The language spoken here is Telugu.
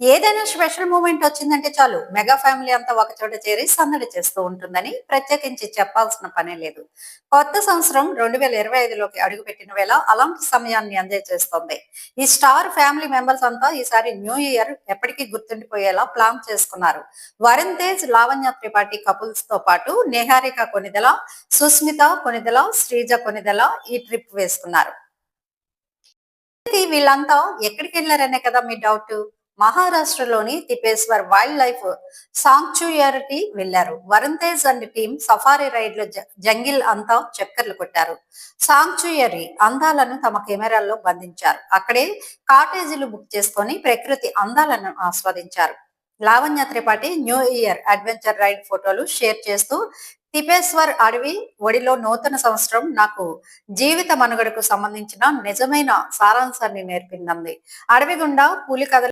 ఏదైనా స్పెషల్ మూమెంట్ వచ్చిందంటే చాలు మెగా ఫ్యామిలీ అంతా ఒకచోట చేరి సందడి చేస్తూ ఉంటుందని ప్రత్యేకించి చెప్పాల్సిన పనే లేదు. కొత్త సంవత్సరం 2025లోకి అడుగుపెట్టిన వేళ అలాంటి సమయాన్ని ఎంజాయ్ చేస్తోంది. ఈ స్టార్ ఫ్యామిలీ మెంబర్స్ అంతా ఈసారి న్యూ ఇయర్ ఎప్పటికీ గుర్తుండిపోయేలా ప్లాన్ చేసుకున్నారు. వరుణ్ తేజ్, లావణ్య త్రిపాఠి కపుల్స్ తో పాటు నిహారిక కొనిదెల, సుస్మిత కొనిదెల, శ్రీజ కొనిదెల ఈ ట్రిప్ వేసుకున్నారు. వీళ్ళంతా ఎక్కడికి వెళ్ళారనే కదా మీ డౌట్. మహారాష్ట్రలోని తిపేశ్వర్ వైల్డ్ లైఫ్ సాంక్చుయారిటీ వెళ్లారు. Varun Tej and team safari ride లో జంగిల్ అంతా చక్కర్లు కొట్టారు. సాంక్చుయరీ అందాలను తమ కెమెరాల్లో బంధించారు. అక్కడే కాటేజీలు బుక్ చేసుకొని ప్రకృతి అందాలను ఆస్వాదించారు. Lavanya Tripathi New Year adventure ride ఫోటోలు షేర్ చేస్తూ, తిపేశ్వర్ అడవి ఒడిలో నూతన సంవత్సరం నాకు జీవిత మనుగడకు సంబంధించిన నిజమైన సారాంశాన్ని నేర్పిందంది. అడవి గుండా పులి కథ